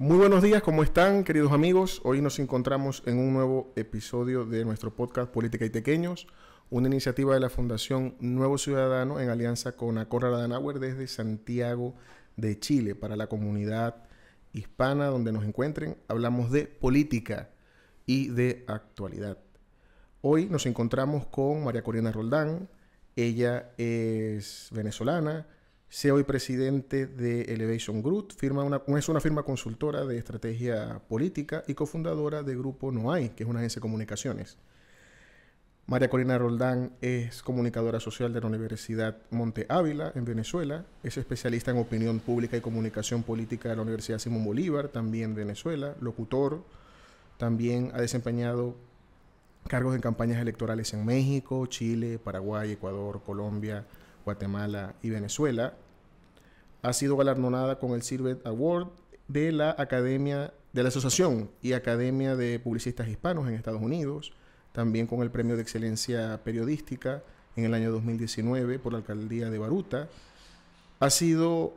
Muy buenos días, ¿cómo están, queridos amigos? Hoy nos encontramos en un nuevo episodio de nuestro podcast Política y Tequeños, una iniciativa de la Fundación Nuevo Ciudadano en alianza con Konrad Adenauer desde Santiago de Chile. Para la comunidad hispana donde nos encuentren, hablamos de política y de actualidad. Hoy nos encontramos con María Corina Roldán. Ella es venezolana, CEO y presidente de Elevation Group, es una firma consultora de estrategia política y cofundadora de Grupo Noay, que es una agencia de comunicaciones. María Corina Roldán es comunicadora social de la Universidad Monte Ávila en Venezuela, es especialista en opinión pública y comunicación política de la Universidad Simón Bolívar, también Venezuela, locutor, también ha desempeñado cargos en campañas electorales en México, Chile, Paraguay, Ecuador, Colombia, Guatemala y Venezuela. Ha sido galardonada con el Silver Award de la Asociación y Academia de Publicistas Hispanos en Estados Unidos, también con el Premio de Excelencia Periodística en el año 2019 por la Alcaldía de Baruta. Ha sido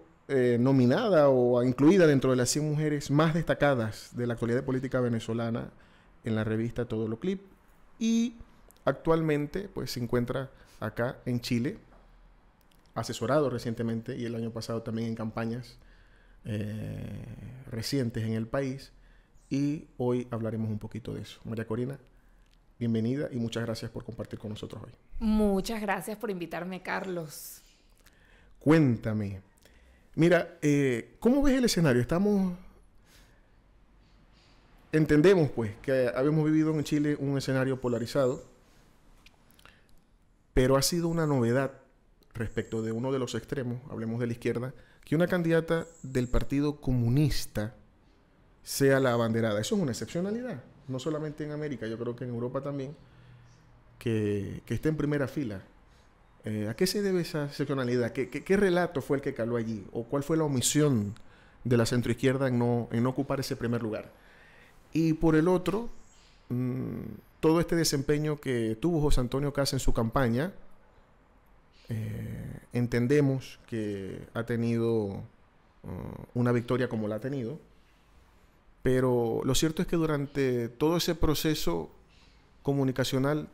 nominada o incluida dentro de las 100 mujeres más destacadas de la actualidad política venezolana en la revista Todo Lo Clip y actualmente pues se encuentra acá en Chile, asesorado recientemente y el año pasado también en campañas recientes en el país, y hoy hablaremos un poquito de eso. María Corina, bienvenida y muchas gracias por compartir con nosotros hoy. Muchas gracias por invitarme, Carlos. Cuéntame, mira, ¿cómo ves el escenario? Entendemos pues que habíamos vivido en Chile un escenario polarizado, pero ha sido una novedad respecto de uno de los extremos, hablemos de la izquierda, que una candidata del Partido Comunista sea la abanderada. Eso es una excepcionalidad, no solamente en América, yo creo que en Europa también, que esté en primera fila. ¿A qué se debe esa excepcionalidad? ¿Qué relato fue el que caló allí? ¿O cuál fue la omisión de la centroizquierda en no ocupar ese primer lugar? Y por el otro, todo este desempeño que tuvo José Antonio Caz en su campaña, entendemos que ha tenido una victoria como la ha tenido, pero lo cierto es que durante todo ese proceso comunicacional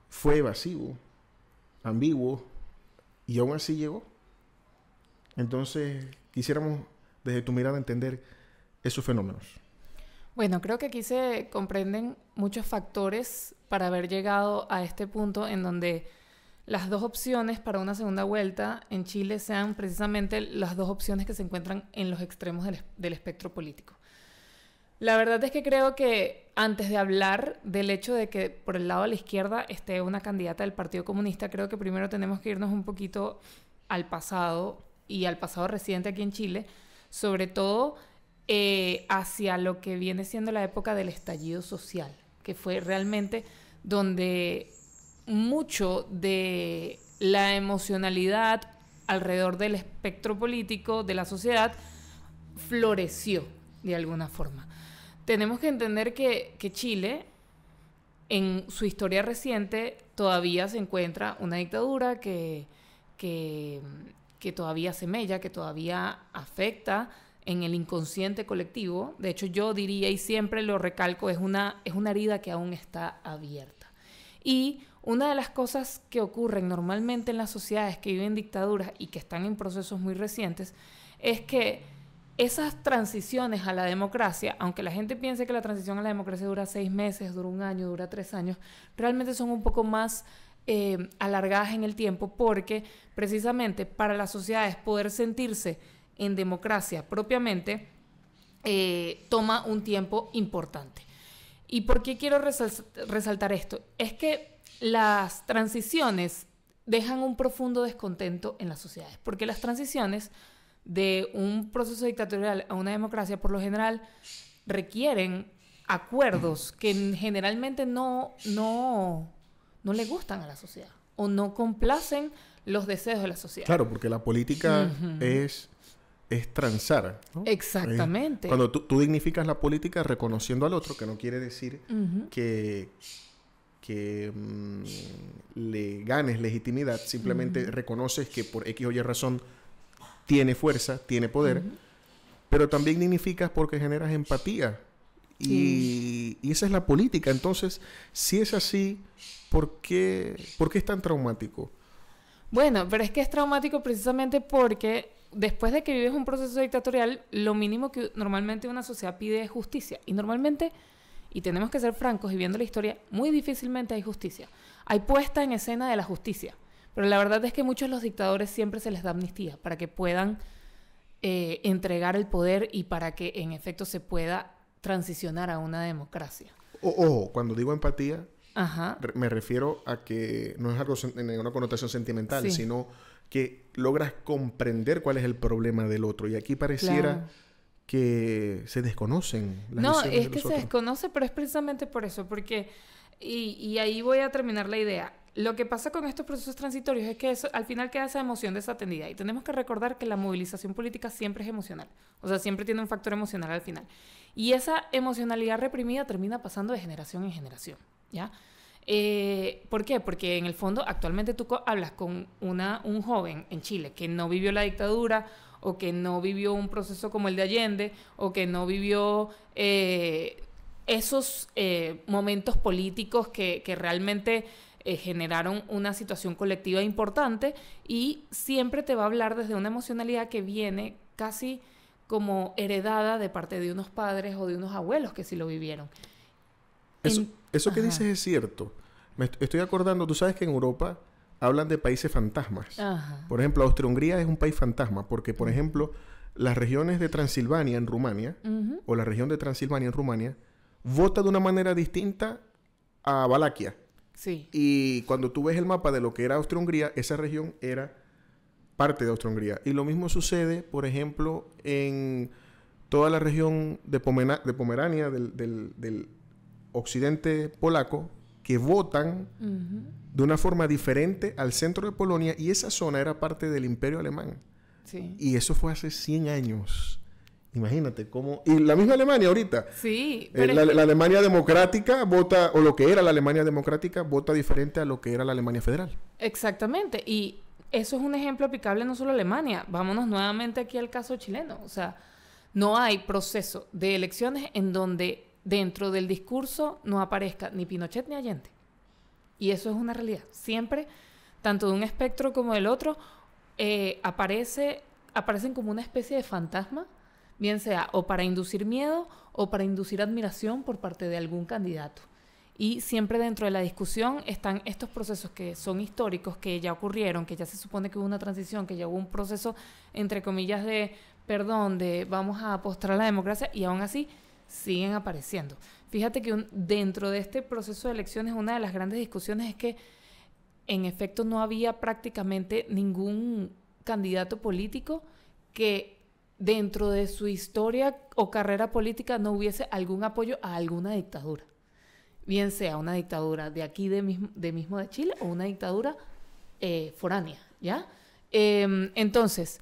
fue evasivo, ambiguo, y aún así llegó. Entonces quisiéramos desde tu mirada entender esos fenómenos. Bueno, creo que aquí se comprenden muchos factores para haber llegado a este punto en donde las dos opciones para una segunda vuelta en Chile sean precisamente las dos opciones que se encuentran en los extremos del espectro político. La verdad es que creo que antes de hablar del hecho de que por el lado de la izquierda esté una candidata del Partido Comunista, creo que primero tenemos que irnos un poquito al pasado y al pasado reciente aquí en Chile, sobre todo hacia lo que viene siendo la época del estallido social, que fue realmente donde mucho de la emocionalidad alrededor del espectro político de la sociedad floreció de alguna forma. Tenemos que entender que Chile, en su historia reciente, todavía se encuentra una dictadura que todavía semella, que todavía afecta en el inconsciente colectivo. De hecho, yo diría, y siempre lo recalco, es una herida que aún está abierta. Y una de las cosas que ocurren normalmente en las sociedades que viven dictaduras y que están en procesos muy recientes es que esas transiciones a la democracia, aunque la gente piense que la transición a la democracia dura 6 meses, dura 1 año, dura 3 años, realmente son un poco más alargadas en el tiempo, porque precisamente para las sociedades poder sentirse en democracia propiamente toma un tiempo importante. ¿Y por qué quiero resaltar esto? Es que las transiciones dejan un profundo descontento en las sociedades, porque las transiciones de un proceso dictatorial a una democracia por lo general requieren acuerdos que generalmente no le gustan a la sociedad o no complacen los deseos de la sociedad. Claro, porque la política es transar, ¿no? Exactamente. Cuando tú dignificas la política reconociendo al otro, que no quiere decir que le ganes legitimidad, simplemente reconoces que por X o Y razón tiene fuerza, tiene poder, pero también dignificas porque generas empatía. Y esa es la política. Entonces, si es así, ¿por qué es tan traumático? Bueno, pero es que es traumático precisamente porque después de que vives un proceso dictatorial, lo mínimo que normalmente una sociedad pide es justicia. Y normalmente, y tenemos que ser francos y viendo la historia, muy difícilmente hay justicia. Hay puesta en escena de la justicia. Pero la verdad es que muchos de los dictadores siempre se les da amnistía para que puedan entregar el poder y para que en efecto se pueda transicionar a una democracia. Ojo, cuando digo empatía, Ajá. me refiero a que no es algo en una connotación sentimental, Sí. sino que logras comprender cuál es el problema del otro. Y aquí pareciera Claro. que se desconocen las No, visiones es de que los se otros. desconoce, pero es precisamente por eso, porque, y ahí voy a terminar la idea. Lo que pasa con estos procesos transitorios es que al final queda esa emoción desatendida y tenemos que recordar que la movilización política siempre es emocional, o sea, siempre tiene un factor emocional al final. Y esa emocionalidad reprimida termina pasando de generación en generación, ¿ya? ¿Por qué? Porque en el fondo actualmente tú hablas con un joven en Chile que no vivió la dictadura o que no vivió un proceso como el de Allende o que no vivió esos momentos políticos que realmente generaron una situación colectiva importante y siempre te va a hablar desde una emocionalidad que viene casi como heredada de parte de unos padres o de unos abuelos que sí lo vivieron. Eso que Ajá. dices es cierto. Me estoy acordando, tú sabes que en Europa hablan de países fantasmas. Ajá. Por ejemplo, Austria-Hungría es un país fantasma porque, por ejemplo, las regiones de Transilvania en Rumania Ujú. o la región de Transilvania en Rumania vota de una manera distinta a Valaquia. Sí. Y cuando tú ves el mapa de lo que era Austria-Hungría, esa región era parte de Austria-Hungría. Y lo mismo sucede, por ejemplo, en toda la región de Pomerania, del occidente polaco, que votan Ujú. de una forma diferente al centro de Polonia, y esa zona era parte del Imperio Alemán. Sí. Y eso fue hace 100 años. Imagínate cómo... Y la misma Alemania ahorita. Sí, pero La Alemania democrática vota, o lo que era la Alemania democrática, vota diferente a lo que era la Alemania federal. exactamente. Y eso es un ejemplo aplicable no solo a Alemania. Vámonos nuevamente aquí al caso chileno. O sea, no hay proceso de elecciones en donde dentro del discurso no aparezca ni Pinochet ni Allende. Y eso es una realidad. Siempre, tanto de un espectro como del otro, aparecen como una especie de fantasma, bien sea o para inducir miedo o para inducir admiración por parte de algún candidato. Y siempre dentro de la discusión están estos procesos que son históricos, que ya ocurrieron, que ya se supone que hubo una transición, que ya hubo un proceso, entre comillas, de perdón, de vamos a apostrar a la democracia, y aún así siguen apareciendo. Fíjate que dentro de este proceso de elecciones, una de las grandes discusiones es que en efecto no había prácticamente ningún candidato político que dentro de su historia o carrera política no hubiese algún apoyo a alguna dictadura. Bien sea una dictadura de aquí mismo de Chile o una dictadura foránea, ¿ya? Entonces,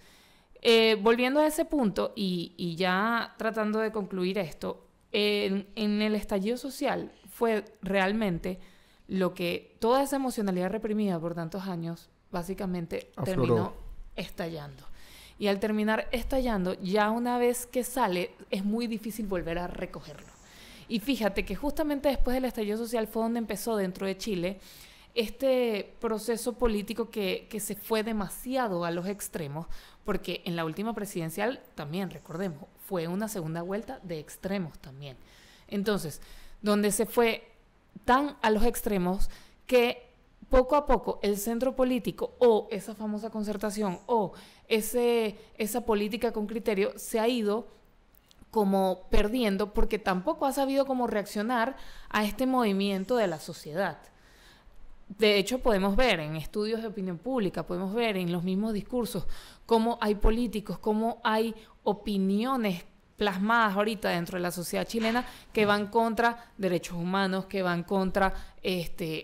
volviendo a ese punto y ya tratando de concluir esto, en el estallido social fue realmente lo que toda esa emocionalidad reprimida por tantos años básicamente Afloró. terminó estallando. Y al terminar estallando, ya una vez que sale, es muy difícil volver a recogerlo. Y fíjate que justamente después del estallido social fue donde empezó dentro de Chile este proceso político que se fue demasiado a los extremos, porque en la última presidencial también, recordemos, fue una segunda vuelta de extremos también. Entonces, donde se fue tan a los extremos que poco a poco el centro político o esa famosa concertación o esa política con criterio se ha ido como perdiendo porque tampoco ha sabido cómo reaccionar a este movimiento de la sociedad. De hecho, podemos ver en estudios de opinión pública, podemos ver en los mismos discursos cómo hay políticos, cómo hay opiniones plasmadas ahorita dentro de la sociedad chilena que van contra derechos humanos, que van contra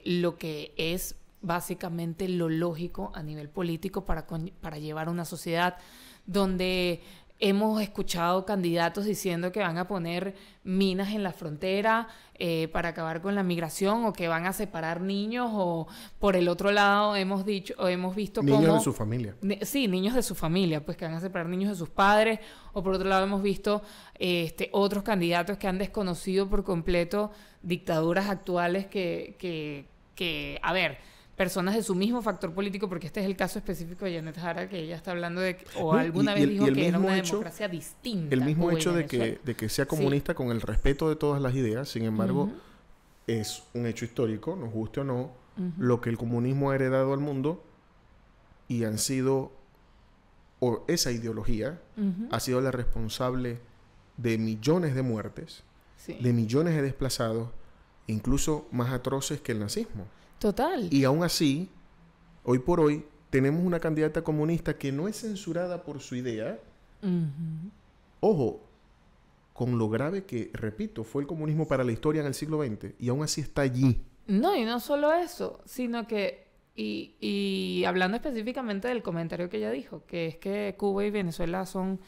lo que es básicamente lo lógico a nivel político para llevar una sociedad donde Hemos escuchado candidatos diciendo que van a poner minas en la frontera para acabar con la migración, o que van a separar niños, o por el otro lado hemos visto niños cómo... de su familia. Sí, niños de su familia, pues que van a separar niños de sus padres, o por otro lado hemos visto otros candidatos que han desconocido por completo dictaduras actuales que a ver, personas de su mismo factor político, porque este es el caso específico de Janet Jara, que ella está hablando de alguna vez dijo que era una democracia distinta. El mismo hecho de que sea comunista, con el respeto de todas las ideas, sin embargo, es un hecho histórico, nos guste o no, lo que el comunismo ha heredado al mundo, y han sido, o esa ideología ha sido la responsable de millones de muertes, de millones de desplazados, incluso más atroces que el nazismo. Total. Y aún así, hoy por hoy, tenemos una candidata comunista que no es censurada por su idea. Ojo, con lo grave que, repito, fue el comunismo para la historia en el siglo XX, y aún así está allí. No, y no solo eso, sino que, y hablando específicamente del comentario que ella dijo, que es que Cuba y Venezuela son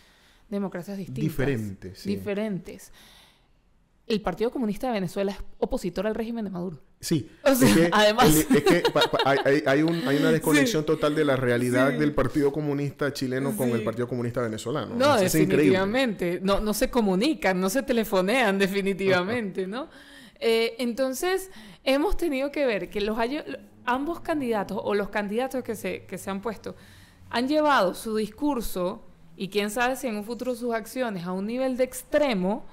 democracias distintas. Diferentes, sí. Diferentes. El Partido Comunista de Venezuela es opositor al régimen de Maduro. Sí, o sea, es que, además... hay una desconexión total de la realidad del Partido Comunista chileno con el Partido Comunista venezolano. No, definitivamente. No se comunican, no se telefonean definitivamente, ¿no? Entonces, hemos tenido que ver que ambos candidatos, o los candidatos que se han puesto, han llevado su discurso, y quién sabe si en un futuro sus acciones, a un nivel de extremo,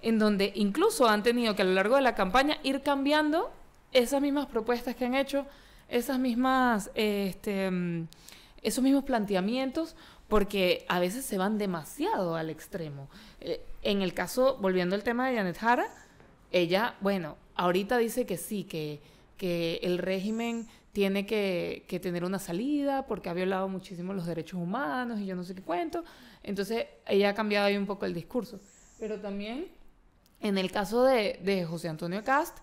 en donde incluso han tenido que a lo largo de la campaña ir cambiando esas mismas propuestas que han hecho, esos mismos planteamientos, porque a veces se van demasiado al extremo. En el caso, volviendo al tema de Janet Jara, ella, bueno, ahorita dice que sí, que el régimen tiene que tener una salida porque ha violado muchísimo los derechos humanos y yo no sé qué cuento. Entonces, ella ha cambiado ahí un poco el discurso. Pero también, en el caso de José Antonio Kast,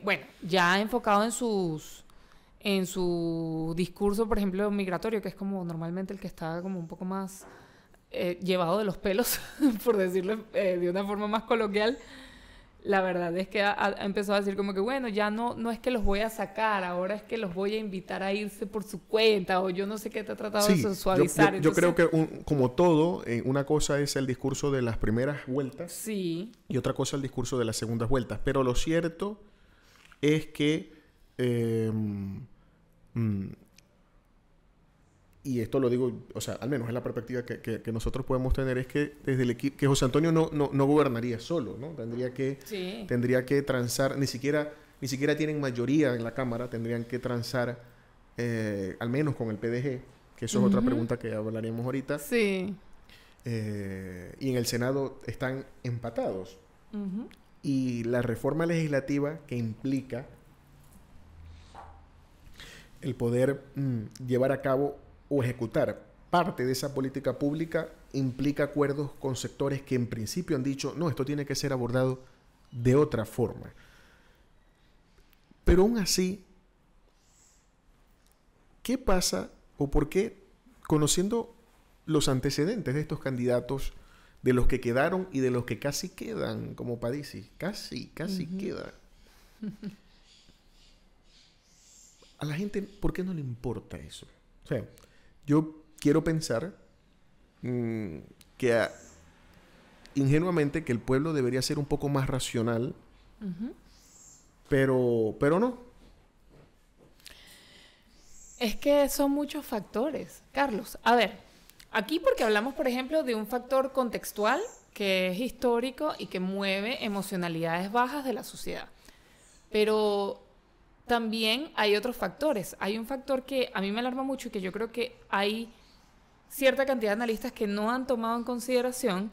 bueno, ya enfocado en su discurso, por ejemplo, migratorio, que es como normalmente el que está como un poco más llevado de los pelos, por decirlo de una forma más coloquial. La verdad es que ha empezado a decir como que, bueno, ya no es que los voy a sacar, ahora es que los voy a invitar a irse por su cuenta, o yo no sé qué te ha tratado de suavizar. Yo creo que como todo, una cosa es el discurso de las primeras vueltas, sí, y otra cosa el discurso de las segundas vueltas. Pero lo cierto es que, y esto lo digo, o sea, al menos es la perspectiva que nosotros podemos tener, es que desde el equipo, que José Antonio no gobernaría solo, ¿no? Tendría que transar, ni siquiera tienen mayoría en la Cámara, tendrían que transar al menos con el PDG, que eso es otra pregunta que hablaríamos ahorita. Sí. Y en el Senado están empatados. Y la reforma legislativa que implica el poder llevar a cabo o ejecutar parte de esa política pública implica acuerdos con sectores que en principio han dicho, no, esto tiene que ser abordado de otra forma. Pero aún así, ¿qué pasa o por qué, conociendo los antecedentes de estos candidatos, de los que quedaron y de los que casi quedan, como Parisi, casi queda, a la gente, ¿por qué no le importa eso? O sea, yo quiero pensar que ingenuamente que el pueblo debería ser un poco más racional, pero no. Es que son muchos factores, Carlos. A ver, aquí porque hablamos, por ejemplo, de un factor contextual que es histórico y que mueve emocionalidades bajas de la sociedad. Pero también hay otros factores. Hay un factor que a mí me alarma mucho y que yo creo que hay cierta cantidad de analistas que no han tomado en consideración,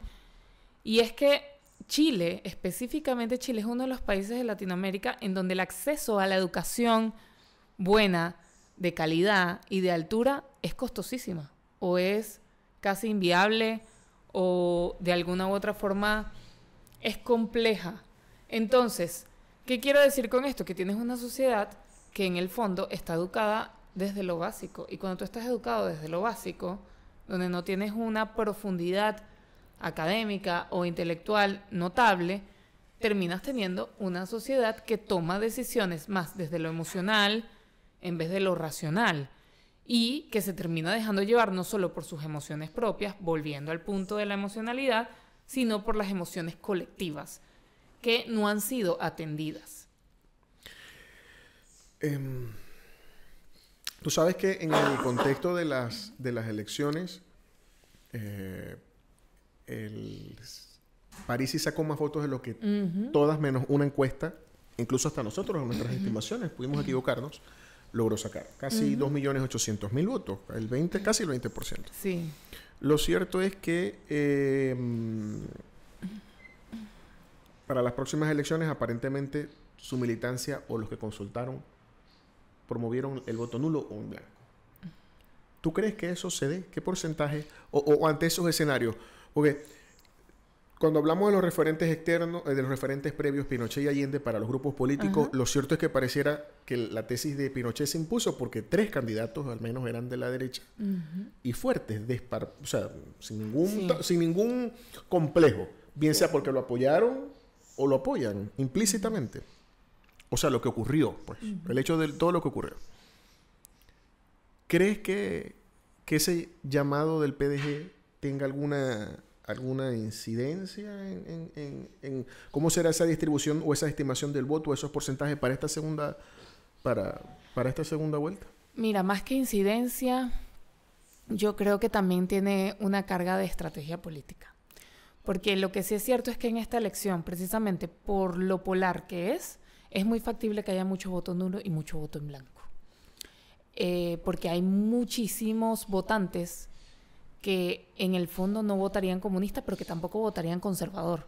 y es que Chile, específicamente Chile, es uno de los países de Latinoamérica en donde el acceso a la educación buena, de calidad y de altura es costosísima, o es casi inviable, o de alguna u otra forma es compleja. Entonces, ¿qué quiero decir con esto? Que tienes una sociedad que en el fondo está educada desde lo básico. Y cuando tú estás educado desde lo básico, donde no tienes una profundidad académica o intelectual notable, terminas teniendo una sociedad que toma decisiones más desde lo emocional en vez de lo racional y que se termina dejando llevar no solo por sus emociones propias, volviendo al punto de la emocionalidad, sino por las emociones colectivas que no han sido atendidas. Tú sabes que en el contexto de las elecciones, Parisi sacó más votos de lo que todas menos una encuesta, incluso hasta nosotros en nuestras estimaciones, pudimos equivocarnos, logró sacar casi 2.800.000 votos, casi el 20%. Sí. Lo cierto es que para las próximas elecciones, aparentemente, su militancia o los que consultaron promovieron el voto nulo o en blanco. ¿Tú crees que eso se dé? ¿Qué porcentaje? O ante esos escenarios. Porque cuando hablamos de los referentes externos, de los referentes previos Pinochet y Allende para los grupos políticos, lo cierto es que pareciera que la tesis de Pinochet se impuso porque 3 candidatos al menos eran de la derecha y fuertes, o sea, sin ningún complejo, bien sea porque lo apoyaron o lo apoyan implícitamente. O sea, lo que ocurrió, pues, el hecho de todo lo que ocurrió. ¿Crees que ese llamado del PDG tenga alguna incidencia en cómo será esa distribución o esa estimación del voto o esos porcentajes para esta segunda vuelta? Mira, más que incidencia, yo creo que también tiene una carga de estrategia política. Porque lo que sí es cierto es que en esta elección, precisamente por lo polar que es muy factible que haya mucho voto nulo y mucho voto en blanco. Porque hay muchísimos votantes que en el fondo no votarían comunista, pero que tampoco votarían conservador.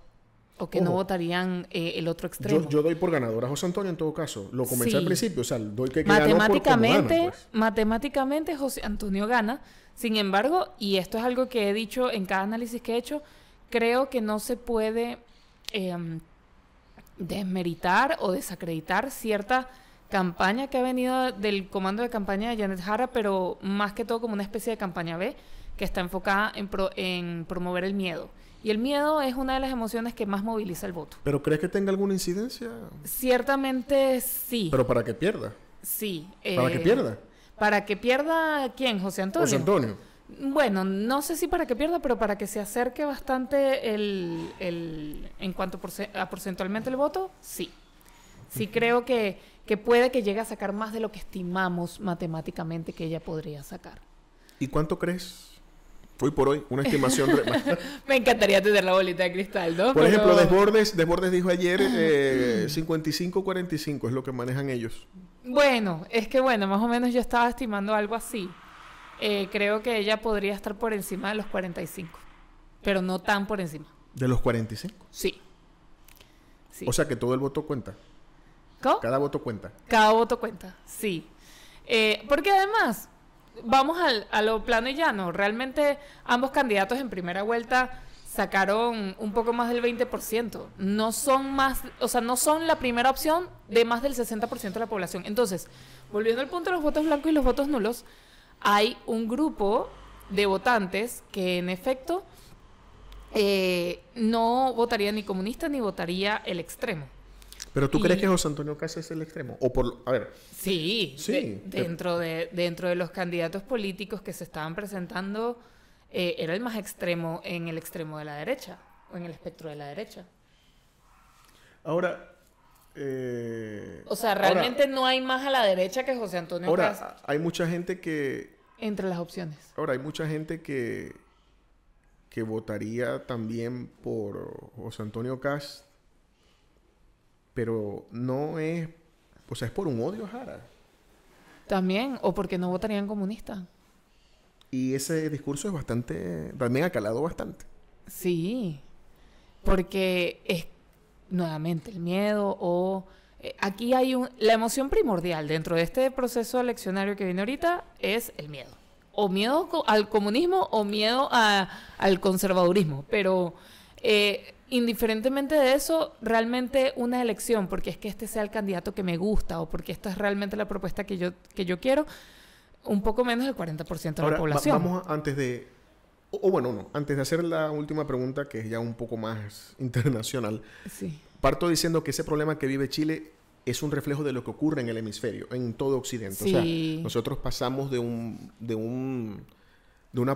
O que no votarían el otro extremo. Yo doy por ganador a José Antonio en todo caso. Lo comencé al principio. O sea, doy que matemáticamente José Antonio gana. Sin embargo, y esto es algo que he dicho en cada análisis que he hecho, creo que no se puede desmeritar o desacreditar cierta campaña que ha venido del comando de campaña de Janet Jara, pero más que todo como una especie de campaña B, que está enfocada en promover el miedo. Y el miedo es una de las emociones que más moviliza el voto. ¿Pero crees que tenga alguna incidencia? Ciertamente sí. ¿Pero para que pierda? Sí. ¿Para que pierda? ¿Para que pierda quién? ¿José Antonio? José Antonio. Bueno, no sé si para que pierda, pero para que se acerque bastante en cuanto a porcentualmente el voto, sí. Sí creo que puede que llegue a sacar más de lo que estimamos matemáticamente que ella podría sacar. ¿Y cuánto crees? Hoy por hoy, una estimación... Me encantaría tener la bolita de cristal, ¿no? Por ejemplo, Desbordes dijo ayer 55-45 es lo que manejan ellos. Bueno, es que más o menos yo estaba estimando algo así. Creo que ella podría estar por encima de los 45, pero no tan por encima. ¿De los 45? Sí. O sea que todo el voto cuenta. ¿Cómo? Cada voto cuenta. Cada voto cuenta, sí. Porque además, vamos a lo plano y llano. Realmente ambos candidatos en primera vuelta sacaron un poco más del 20%. No son no son la primera opción de más del 60% de la población. Entonces, volviendo al punto de los votos blancos y los votos nulos, hay un grupo de votantes que en efecto no votaría ni comunista ni votaría el extremo. ¿Pero tú crees que José Antonio Caz es el extremo? A ver. Sí. Dentro de los candidatos políticos que se estaban presentando, era el más extremo en el extremo de la derecha, o en el espectro de la derecha. Ahora... realmente no hay más a la derecha que José Antonio Caz. Ahora, hay mucha gente que... Entre las opciones. Ahora, hay mucha gente que votaría también por José Antonio Caz, pero no es... O sea, es por un odio a Jara. También, o porque no votarían comunista. Y ese discurso es bastante... También ha calado bastante. Sí, porque es nuevamente el miedo o... aquí hay la emoción primordial dentro de este proceso eleccionario que viene ahorita es el miedo. O miedo al comunismo o miedo al conservadurismo. Pero indiferentemente de eso, realmente una elección, porque es que este sea el candidato que me gusta o porque esta es realmente la propuesta que yo quiero, un poco menos del 40% de la población. Vamos antes de O bueno, no. Antes de hacer la última pregunta, que es ya un poco más internacional, Sí. parto diciendo que ese problema que vive Chile es un reflejo de lo que ocurre en el hemisferio, en todo Occidente. Sí. O sea, nosotros pasamos de una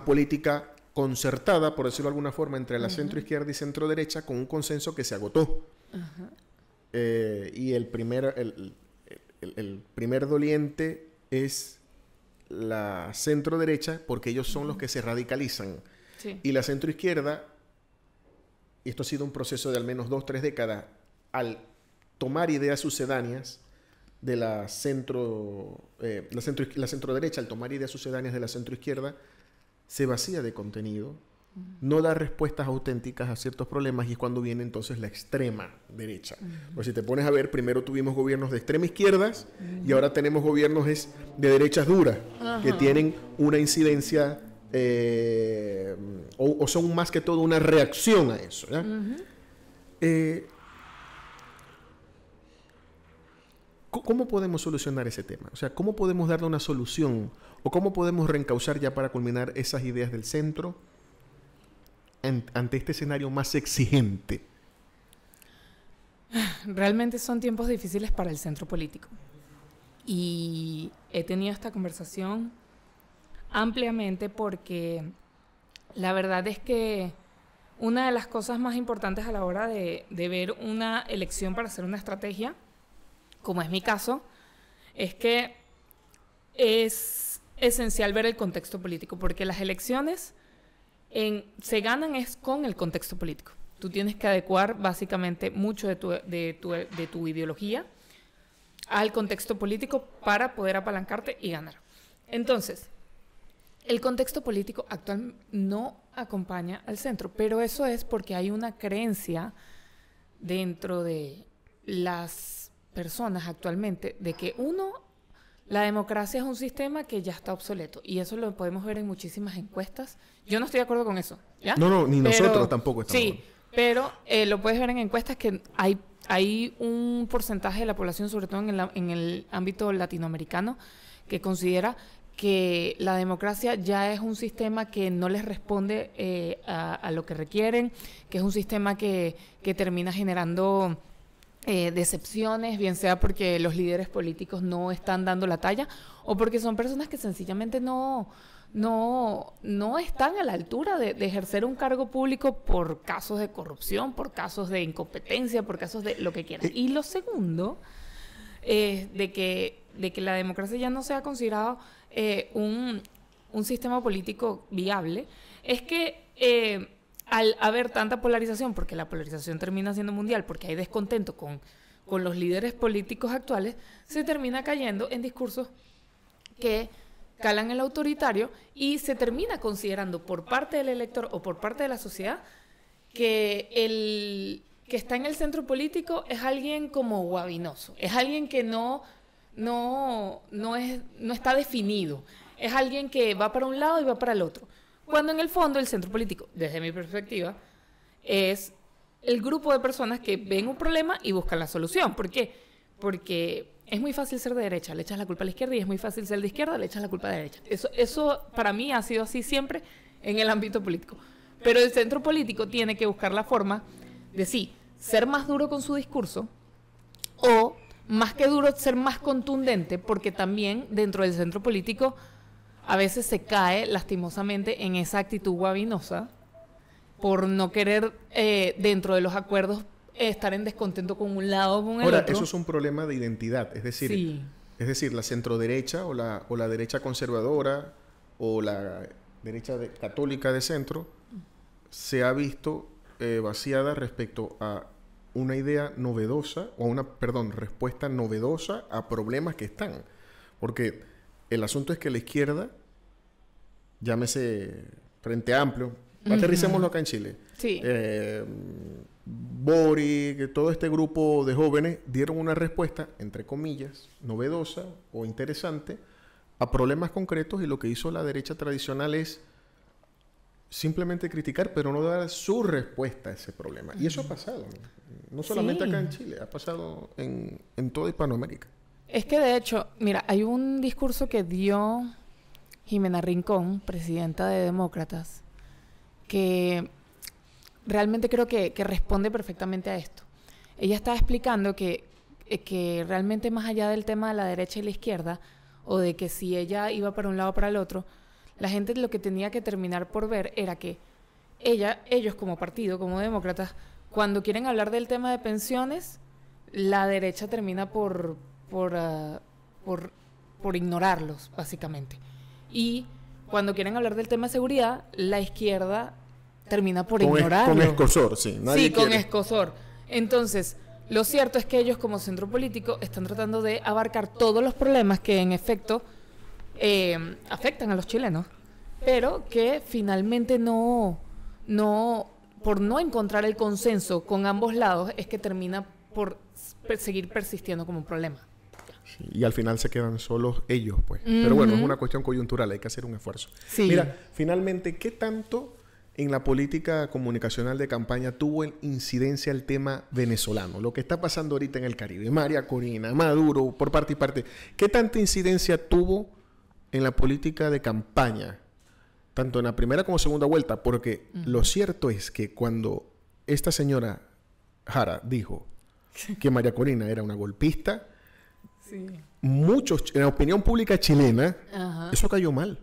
política concertada, por decirlo de alguna forma, entre la centro-izquierda y centro-derecha, con un consenso que se agotó. Ajá. Y el primer doliente es la centro-derecha, porque ellos son los que se radicalizan. Sí. Y la centro-izquierda, y esto ha sido un proceso de al menos 2-3 décadas, al tomar ideas sucedáneas de la centro-derecha, al tomar ideas sucedáneas de la centro-izquierda, se vacía de contenido, no da respuestas auténticas a ciertos problemas, y es cuando viene entonces la extrema derecha. Pues si te pones a ver, primero tuvimos gobiernos de extrema izquierdas y ahora tenemos gobiernos de derechas duras, que tienen una incidencia o son más que todo una reacción a eso, ¿ya? ¿Cómo podemos solucionar ese tema? O sea, ¿cómo podemos darle una solución? ¿O cómo podemos reencauzar ya para culminar esas ideas del centro ante este escenario más exigente? Realmente son tiempos difíciles para el centro político. Y he tenido esta conversación ampliamente porque la verdad es que una de las cosas más importantes a la hora de ver una elección para hacer una estrategia, como es mi caso, es que es esencial ver el contexto político, porque las elecciones se ganan es con el contexto político. Tú tienes que adecuar básicamente mucho de tu ideología al contexto político para poder apalancarte y ganar. Entonces, el contexto político actual no acompaña al centro, pero eso es porque hay una creencia dentro de las personas actualmente de que la democracia es un sistema que ya está obsoleto, y eso lo podemos ver en muchísimas encuestas. Yo no estoy de acuerdo con eso, ¿ya? No, ni nosotros tampoco estamos. Sí, pero lo puedes ver en encuestas que hay un porcentaje de la población, sobre todo en el ámbito latinoamericano, que considera que la democracia ya es un sistema que no les responde a lo que requieren, que es un sistema que termina generando decepciones, bien sea porque los líderes políticos no están dando la talla o porque son personas que sencillamente no están a la altura de ejercer un cargo público por casos de corrupción, por casos de incompetencia, por casos de lo que quieran. Y lo segundo es de que la democracia ya no sea considerado un sistema político viable, es que al haber tanta polarización, porque la polarización termina siendo mundial, porque hay descontento con los líderes políticos actuales, se termina cayendo en discursos que calan el autoritario y se termina considerando por parte del elector o por parte de la sociedad que el que está en el centro político es alguien como guabinoso, es alguien que no está definido, es alguien que va para un lado y va para el otro. Cuando en el fondo el centro político, desde mi perspectiva, es el grupo de personas que ven un problema y buscan la solución. ¿Por qué? Porque es muy fácil ser de derecha, le echas la culpa a la izquierda, y es muy fácil ser de izquierda, le echas la culpa a la derecha. Eso para mí ha sido así siempre en el ámbito político. Pero el centro político tiene que buscar la forma de sí, ser más duro con su discurso, o más que duro, ser más contundente, porque también dentro del centro político a veces se cae lastimosamente en esa actitud guabinosa por no querer dentro de los acuerdos estar en descontento con un lado o con el otro. Ahora, eso es un problema de identidad, es decir, la centroderecha o la derecha conservadora o la derecha católica de centro se ha visto vaciada respecto a una idea novedosa o respuesta novedosa a problemas que están. Porque el asunto es que la izquierda, llámese Frente Amplio, aterricémoslo acá en Chile. Sí. Boric, todo este grupo de jóvenes dieron una respuesta, entre comillas, novedosa o interesante a problemas concretos, y lo que hizo la derecha tradicional es simplemente criticar, pero no dar su respuesta a ese problema. Y eso ha pasado, no solamente acá en Chile, ha pasado en toda Hispanoamérica. Es que de hecho, mira, hay un discurso que dio Jimena Rincón, presidenta de Demócratas, que realmente creo que responde perfectamente a esto. Ella estaba explicando que realmente más allá del tema de la derecha y la izquierda, o de que si ella iba para un lado o para el otro, la gente lo que tenía que terminar por ver era que ellos como partido, como demócratas, cuando quieren hablar del tema de pensiones, la derecha termina por ignorarlos, básicamente. Y cuando quieren hablar del tema de seguridad, la izquierda termina por ignorarlo. Con escosor, sí. Sí, con escosor. Entonces, lo cierto es que ellos como centro político están tratando de abarcar todos los problemas que en efecto afectan a los chilenos, pero que finalmente por no encontrar el consenso con ambos lados, es que termina por seguir persistiendo como un problema. Sí, y al final se quedan solos ellos, pues. Pero bueno, es una cuestión coyuntural, hay que hacer un esfuerzo. Sí. Mira, finalmente, ¿qué tanto en la política comunicacional de campaña tuvo incidencia el tema venezolano? Lo que está pasando ahorita en el Caribe, María Corina, Maduro, por parte y parte. ¿Qué tanta incidencia tuvo en la política de campaña, tanto en la primera como segunda vuelta? Porque lo cierto es que cuando esta señora Jara dijo que María Corina era una golpista, sí, muchos, en la opinión pública chilena, eso cayó mal.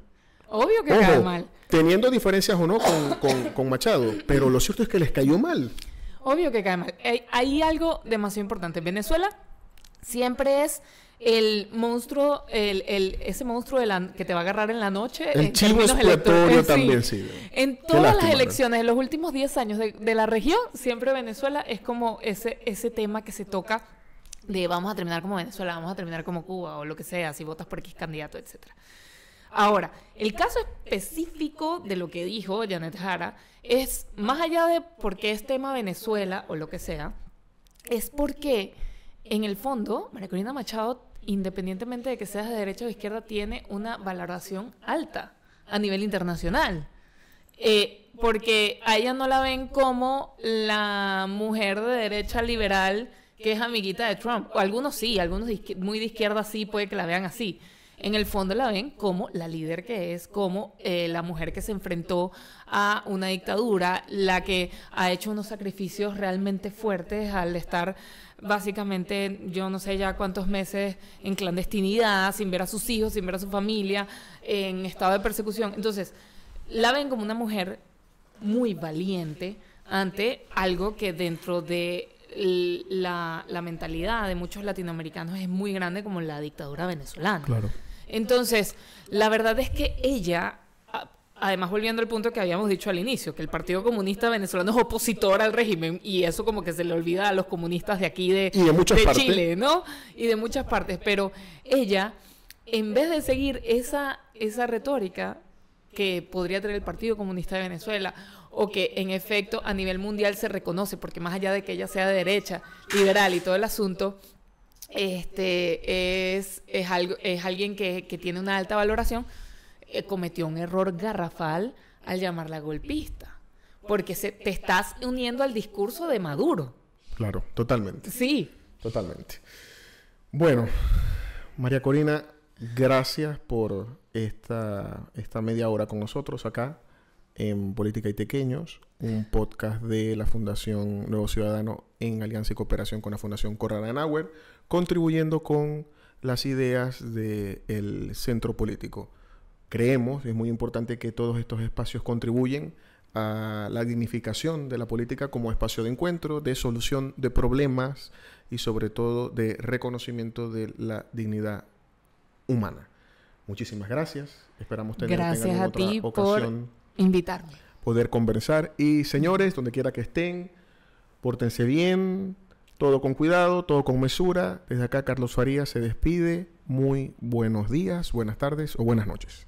Obvio que cae mal. Teniendo diferencias o no con Machado, pero lo cierto es que les cayó mal. Obvio que cae mal. Hay algo demasiado importante. Venezuela siempre es el monstruo, ese monstruo que te va a agarrar en la noche. El chivo expiatorio también, sí. En todas las elecciones, en los últimos 10 años de la región, siempre Venezuela es como ese tema que se toca de vamos a terminar como Venezuela, vamos a terminar como Cuba o lo que sea, si votas por X candidato, etcétera. Ahora, el caso específico de lo que dijo Janet Jara es, más allá de por qué es tema Venezuela o lo que sea, es porque, en el fondo, María Corina Machado, independientemente de que seas de derecha o de izquierda, tiene una valoración alta a nivel internacional. Porque a ella no la ven como la mujer de derecha liberal que es amiguita de Trump. O algunos sí, algunos muy de izquierda sí puede que la vean así. En el fondo la ven como la líder que es, como la mujer que se enfrentó a una dictadura, la que ha hecho unos sacrificios realmente fuertes al estar básicamente, yo no sé ya cuántos meses en clandestinidad, sin ver a sus hijos, sin ver a su familia, en estado de persecución. Entonces, la ven como una mujer muy valiente ante algo que dentro de la mentalidad de muchos latinoamericanos es muy grande, como la dictadura venezolana. Claro. Entonces, la verdad es que ella, además volviendo al punto que habíamos dicho al inicio, que el Partido Comunista Venezolano es opositor al régimen, y eso como que se le olvida a los comunistas de aquí de Chile, ¿no? Y de muchas partes, pero ella, en vez de seguir esa retórica que podría tener el Partido Comunista de Venezuela, o que en efecto a nivel mundial se reconoce, porque más allá de que ella sea de derecha, liberal y todo el asunto, es alguien que tiene una alta valoración, cometió un error garrafal al llamarla golpista, porque te estás uniendo al discurso de Maduro. Claro, totalmente. Sí. Totalmente. Bueno, María Corina, gracias por esta media hora con nosotros acá en Política y Tequeños, un podcast de la Fundación Nuevo Ciudadano en alianza y cooperación con la Fundación Konrad Adenauer, contribuyendo con las ideas del centro político. Creemos, es muy importante que todos estos espacios contribuyen a la dignificación de la política como espacio de encuentro, de solución de problemas y sobre todo de reconocimiento de la dignidad humana. Muchísimas gracias. Esperamos tener en otra ocasión invitarme, poder conversar. Y señores, donde quiera que estén, pórtense bien, todo con cuidado, todo con mesura. Desde acá Carlos Farías se despide. Muy buenos días, buenas tardes o buenas noches.